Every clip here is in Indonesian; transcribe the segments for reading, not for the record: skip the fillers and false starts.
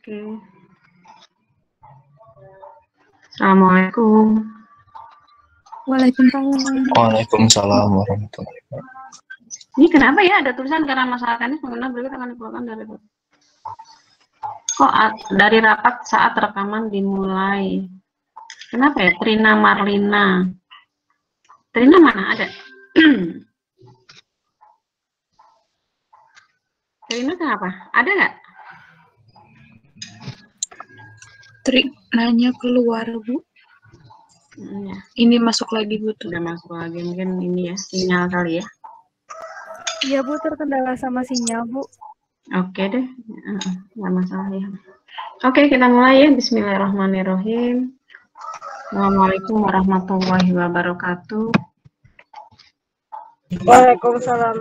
Oke. Assalamualaikum. Waalaikumsalam. Waalaikumsalam warahmatullahi wabarakatuh. Ini kenapa ya ada tulisan karena masalah teknis pengguna berikut akan dikeluarkan dari kok dari rapat saat rekaman dimulai. Kenapa ya? Trina Marlina. Trina mana ada? Trina kenapa? Ada nggak? Tri nanya keluar, Bu. Ya. Ini masuk lagi, Bu. Udah masuk lagi, mungkin ini ya, sinyal kali ya. Iya, Bu, terkendala sama sinyal, Bu. Oke deh, nggak masalah ya. Oke, kita mulai ya. Bismillahirrahmanirrahim. Assalamualaikum warahmatullahi wabarakatuh. Waalaikumsalam.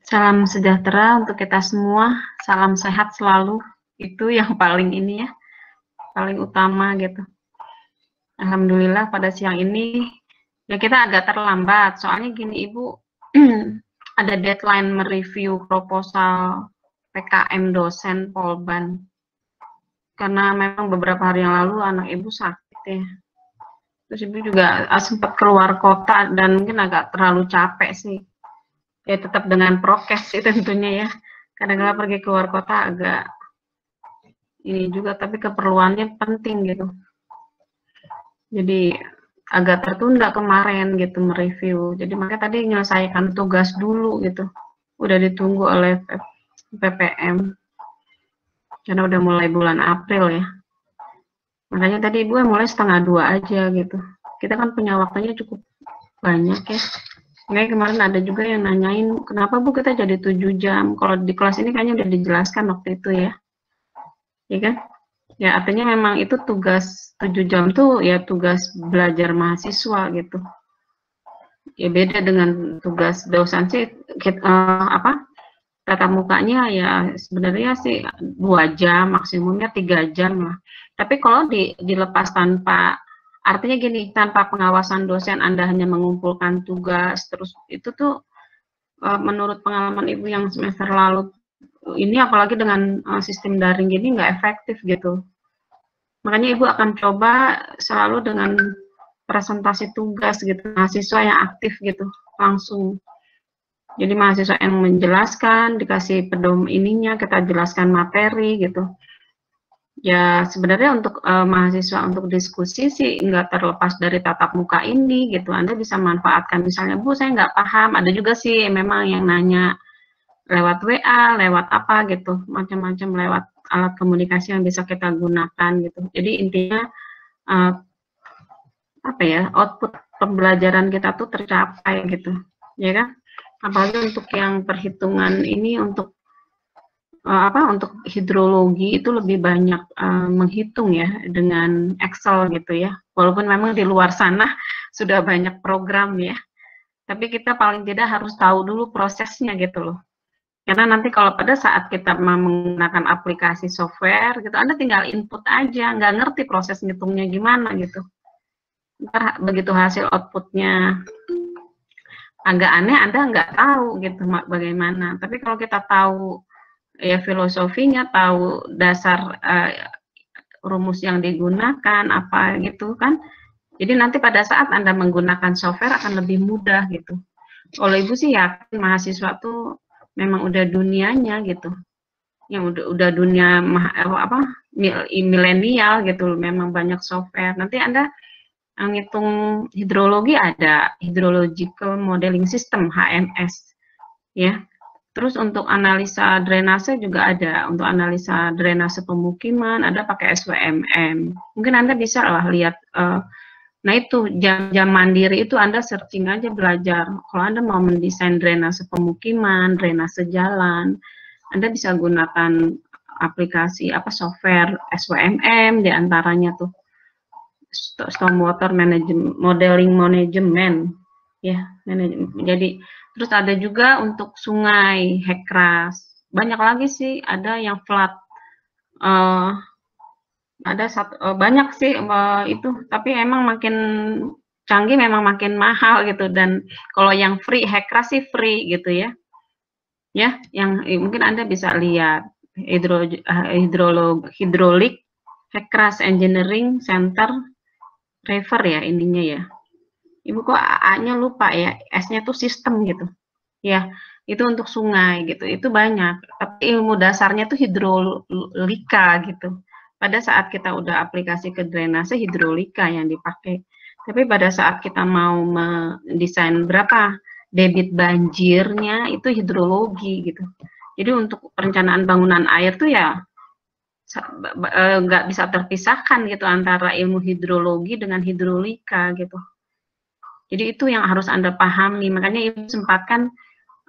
Salam sejahtera untuk kita semua. Salam sehat selalu. Itu yang paling ini ya, paling utama gitu. Alhamdulillah pada siang ini ya kita agak terlambat. Soalnya gini Ibu, ada deadline mereview proposal PKM dosen Polban. Karena memang beberapa hari yang lalu anak Ibu sakit ya. Terus Ibu juga sempat keluar kota dan mungkin agak terlalu capek sih. Ya tetap dengan prokes sih tentunya ya. Kadang-kadang pergi keluar kota agak ini juga, tapi keperluannya penting gitu. Jadi agak tertunda kemarin gitu mereview. Jadi makanya tadi menyelesaikan tugas dulu gitu. Udah ditunggu oleh PPM. Karena udah mulai bulan April ya. Makanya tadi Ibu mulai 1:30 aja gitu. Kita kan punya waktunya cukup banyak ya. Makanya kemarin ada juga yang nanyain, kenapa Bu kita jadi 7 jam? Kalau di kelas ini kayaknya udah dijelaskan waktu itu ya. Ya kan? Ya artinya memang itu tugas 7 jam tuh ya tugas belajar mahasiswa gitu. Ya beda dengan tugas dosen sih, tatap mukanya ya sebenarnya sih 2 jam, maksimumnya 3 jam lah. Tapi kalau dilepas tanpa, artinya gini, tanpa pengawasan dosen Anda hanya mengumpulkan tugas, terus itu tuh menurut pengalaman Ibu yang semester lalu, ini apalagi dengan sistem daring gini nggak efektif gitu. Makanya Ibu akan coba selalu dengan presentasi tugas gitu, mahasiswa yang aktif gitu, langsung. Jadi mahasiswa yang menjelaskan, dikasih pedom ininya, kita jelaskan materi gitu. Ya sebenarnya untuk mahasiswa untuk diskusi sih nggak terlepas dari tatap muka ini gitu. Anda bisa manfaatkan misalnya, Bu saya nggak paham, ada juga sih memang yang nanya lewat WA, lewat apa gitu, macam-macam lewat alat komunikasi yang bisa kita gunakan gitu. Jadi intinya apa ya, output pembelajaran kita tuh tercapai gitu, ya kan? Apalagi untuk yang perhitungan ini untuk untuk hidrologi itu lebih banyak menghitung ya dengan Excel gitu ya. Walaupun memang di luar sana sudah banyak program ya, tapi kita paling tidak harus tahu dulu prosesnya gitu loh. Karena nanti kalau pada saat kita menggunakan aplikasi software gitu, Anda tinggal input aja, nggak ngerti proses ngitungnya gimana gitu. Ntar begitu hasil outputnya agak aneh, Anda nggak tahu gitu bagaimana. Tapi kalau kita tahu ya filosofinya, tahu dasar rumus yang digunakan apa gitu kan, jadi nanti pada saat Anda menggunakan software akan lebih mudah gitu. Kalau Ibu sih yakin mahasiswa tuh memang udah dunianya gitu, yang udah dunia milenial gitu, memang banyak software. Nanti Anda ngitung hidrologi, ada hydrological modeling system HMS ya. Terus untuk analisa drainase juga ada, untuk analisa drainase pemukiman ada pakai SWMM. Mungkin Anda bisa lah lihat. Nah itu jam-jam mandiri itu Anda searching aja belajar. Kalau Anda mau mendesain drainase pemukiman, drainase jalan, Anda bisa gunakan aplikasi software SWMM diantaranya tuh stormwater management, modeling management ya. Jadi terus ada juga untuk sungai, hekras, banyak lagi sih, ada yang flat. Ada banyak sih itu, tapi emang makin canggih memang makin mahal gitu. Dan kalau yang free, hekras sih free gitu ya. Ya, yang mungkin Anda bisa lihat hidrolik, Crash Engineering Center River ya ininya ya. Ibu kok A-nya lupa ya, S-nya tuh sistem gitu. Ya, itu untuk sungai gitu. Itu banyak. Tapi ilmu dasarnya tuh hidrolika gitu. Pada saat kita udah aplikasi ke drainase, hidrolika yang dipakai. Tapi pada saat kita mau mendesain berapa debit banjirnya, itu hidrologi gitu. Jadi untuk perencanaan bangunan air tuh ya nggak bisa terpisahkan gitu antara ilmu hidrologi dengan hidrolika gitu. Jadi itu yang harus Anda pahami. Makanya Ibu sempatkan,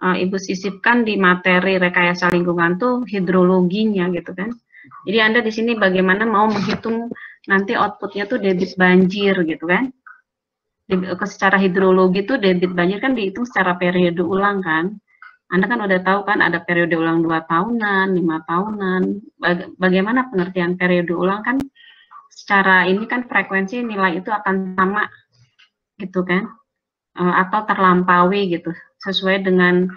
Ibu sisipkan di materi rekayasa lingkungan tuh hidrologinya gitu kan. Jadi Anda di sini bagaimana mau menghitung nanti outputnya tuh debit banjir gitu kan. Secara hidrologi tuh debit banjir kan dihitung secara periode ulang kan. Anda kan udah tahu kan ada periode ulang 2 tahunan, 5 tahunan. Bagaimana pengertian periode ulang kan secara ini kan frekuensi nilai itu akan sama gitu kan, atau terlampaui gitu sesuai dengan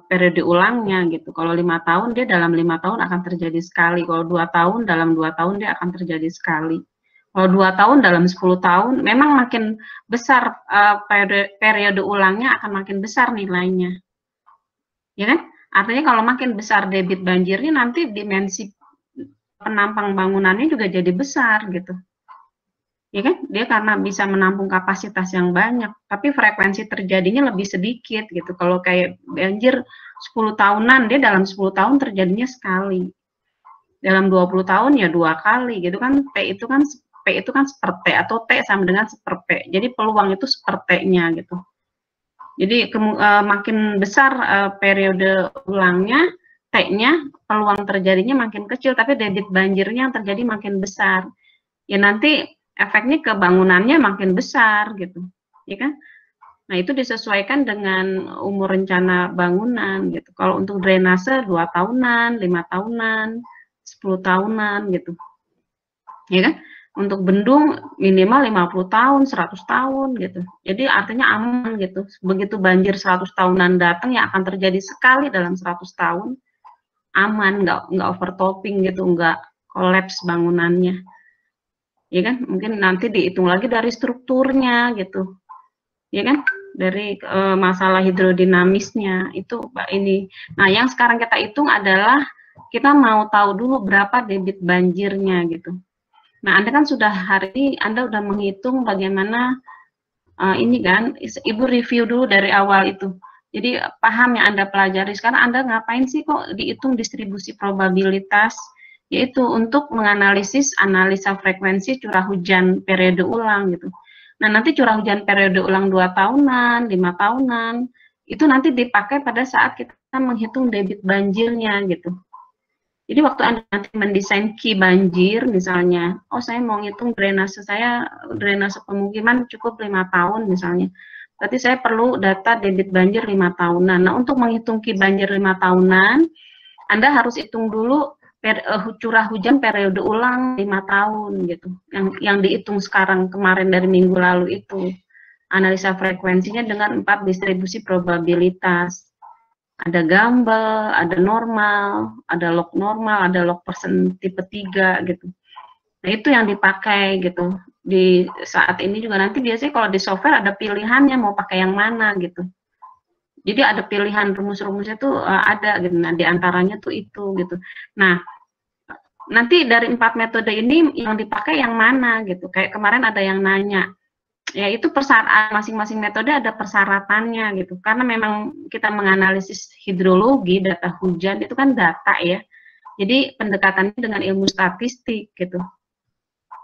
periode ulangnya gitu. Kalau 5 tahun dia dalam 5 tahun akan terjadi sekali. Kalau 2 tahun dalam 2 tahun dia akan terjadi sekali. Kalau 2 tahun dalam 10 tahun memang makin besar periode ulangnya akan makin besar nilainya. Ya kan? Artinya kalau makin besar debit banjirnya nanti dimensi penampang bangunannya juga jadi besar gitu. Ya kan? Dia karena bisa menampung kapasitas yang banyak, tapi frekuensi terjadinya lebih sedikit gitu. Kalau kayak banjir 10 tahunan, dia dalam 10 tahun terjadinya sekali. Dalam 20 tahun ya 2 kali gitu kan. P itu kan seper T atau T sama dengan seper P. Jadi peluang itu seper T-nya gitu. Jadi makin besar periode ulangnya, T-nya, peluang terjadinya makin kecil, tapi debit banjirnya yang terjadi makin besar. Ya nanti efeknya ke bangunannya makin besar gitu, ya kan? Nah itu disesuaikan dengan umur rencana bangunan gitu. Kalau untuk drainase 2 tahunan, 5 tahunan, 10 tahunan gitu, ya kan? Untuk bendung minimal 50 tahun, 100 tahun gitu. Jadi artinya aman gitu. Begitu banjir 100 tahunan datang yang akan terjadi sekali dalam 100 tahun, aman, nggak overtopping gitu, nggak kolaps bangunannya. Ya kan? Mungkin nanti dihitung lagi dari strukturnya gitu. Ya kan? Dari masalah hidrodinamisnya itu ini. Nah, yang sekarang kita hitung adalah kita mau tahu dulu berapa debit banjirnya gitu. Nah, Anda kan sudah hari ini Anda sudah menghitung bagaimana ini kan, Ibu review dulu dari awal itu. Jadi paham yang Anda pelajari. Sekarang Anda ngapain sih kok dihitung distribusi probabilitas? Yaitu untuk menganalisis analisa frekuensi curah hujan periode ulang gitu. Nah, nanti curah hujan periode ulang 2 tahunan, 5 tahunan, itu nanti dipakai pada saat kita menghitung debit banjirnya gitu. Jadi waktu Anda nanti mendesain key banjir misalnya, oh saya mau ngitung drainase saya, drainase pemukiman cukup 5 tahun misalnya. Berarti saya perlu data debit banjir 5 tahunan. Nah untuk menghitung key banjir 5 tahunan, Anda harus hitung dulu curah hujan periode ulang 5 tahun gitu. Yang dihitung sekarang kemarin dari minggu lalu itu. Analisa frekuensinya dengan 4 distribusi probabilitas. Ada Gumbel, ada normal, ada log normal, ada log persen tipe 3 gitu. Nah itu yang dipakai gitu. Di saat ini juga nanti biasanya kalau di software ada pilihannya mau pakai yang mana gitu. Jadi ada pilihan rumus-rumusnya tuh ada gitu. Nah diantaranya tuh itu gitu. Nah nanti dari 4 metode ini yang dipakai yang mana gitu. Kayak kemarin ada yang nanya. Ya itu persyaratan masing-masing metode ada persyaratannya gitu karena memang kita menganalisis hidrologi data hujan itu kan data ya jadi pendekatannya dengan ilmu statistik gitu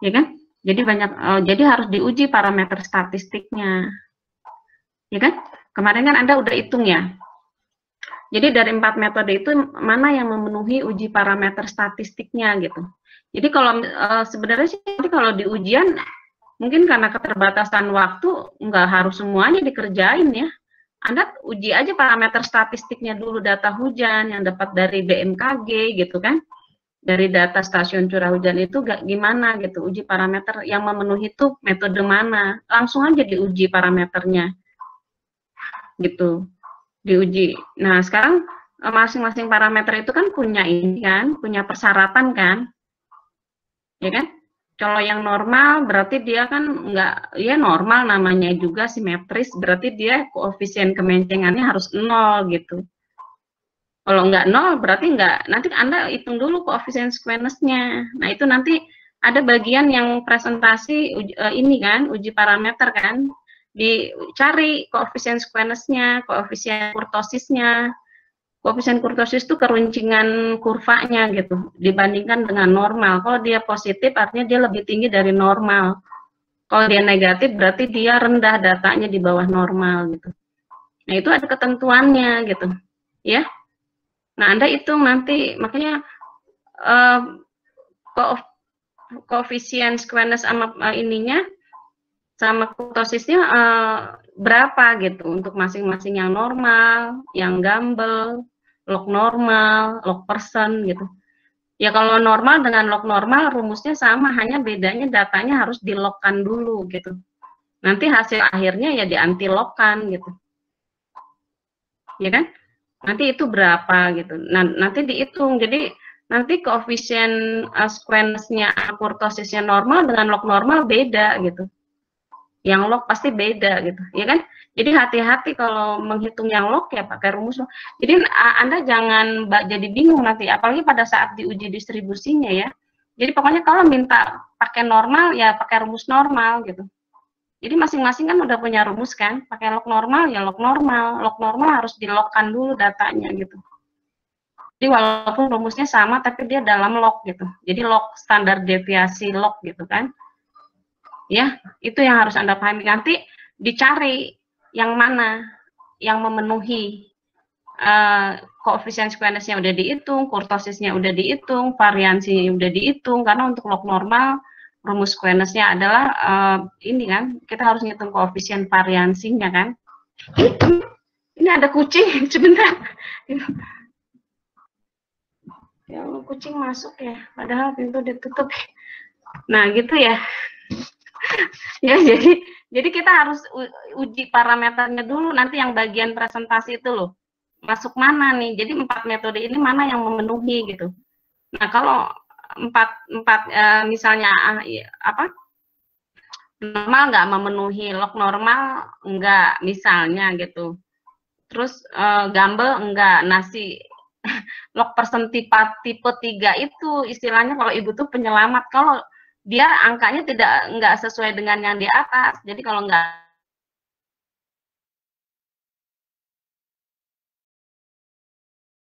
ya kan jadi banyak jadi harus diuji parameter statistiknya ya kan kemarin kan Anda udah hitung ya jadi dari 4 metode itu mana yang memenuhi uji parameter statistiknya gitu jadi kalau sebenarnya sih kalau di ujian mungkin karena keterbatasan waktu, nggak harus semuanya dikerjain ya. Anda uji aja parameter statistiknya dulu data hujan yang dapat dari BMKG gitu kan. Dari data stasiun curah hujan itu gimana gitu, uji parameter yang memenuhi itu metode mana. Langsung aja diuji parameternya. Gitu. diuji. Nah, sekarang masing-masing parameter itu kan punya ini kan, punya persyaratan kan, ya kan? Kalau yang normal berarti dia kan enggak, ya normal namanya juga simetris, berarti dia koefisien kemencengannya harus 0 gitu. Kalau enggak 0 berarti enggak, nanti Anda hitung dulu koefisien squeness-nya. Nah, itu nanti ada bagian yang presentasi ini kan, uji parameter kan, dicari koefisien squeness-nya, koefisien kurtosisnya. Koefisien kurtosis itu keruncingan kurvanya gitu, dibandingkan dengan normal. Kalau dia positif artinya dia lebih tinggi dari normal. Kalau dia negatif berarti dia rendah, datanya di bawah normal gitu. Nah, itu ada ketentuannya gitu, ya. Nah, Anda hitung nanti, makanya koefisien squeness sama ininya, sama kurtosisnya berapa gitu untuk masing-masing yang normal, yang gamble, log normal, log persen gitu. Ya kalau normal dengan log normal rumusnya sama, hanya bedanya datanya harus dilogkan dulu gitu. Nanti hasil akhirnya ya diantilogkan gitu. Ya kan? Nanti itu berapa gitu. Nah, nanti dihitung. Jadi nanti koefisien squeness-nya kurtosisnya normal dengan log normal beda gitu. Yang log pasti beda gitu, ya kan? Jadi hati-hati kalau menghitung yang log ya pakai rumus log. Jadi Anda jangan jadi bingung nanti, apalagi pada saat diuji distribusinya ya. Jadi pokoknya kalau minta pakai normal ya pakai rumus normal gitu. Jadi masing-masing kan udah punya rumus kan, pakai log normal ya log normal harus dilogkan dulu datanya gitu. Jadi walaupun rumusnya sama tapi dia dalam log gitu. Jadi log standar deviasi log gitu kan. Ya, itu yang harus Anda pahami. Nanti dicari yang mana yang memenuhi koefisien squeness-nya udah dihitung, kurtosisnya udah dihitung, variansi udah dihitung, karena untuk log normal rumus squeness-nya adalah ini kan, kita harus ngitung koefisien variansinya kan. Ini ada kucing, sebentar. Ya, kucing masuk ya, padahal pintu ditutup. Nah, gitu ya. Ya, jadi kita harus uji parameternya dulu, nanti yang bagian presentasi itu loh, masuk mana nih, jadi 4 metode ini mana yang memenuhi gitu. Nah, kalau 4 misalnya apa, normal nggak memenuhi, log normal enggak misalnya gitu, terus gamble enggak, nasi log persen tipe 3 itu istilahnya kalau ibu tuh penyelamat, kalau dia angkanya enggak sesuai dengan yang di atas. Jadi kalau enggak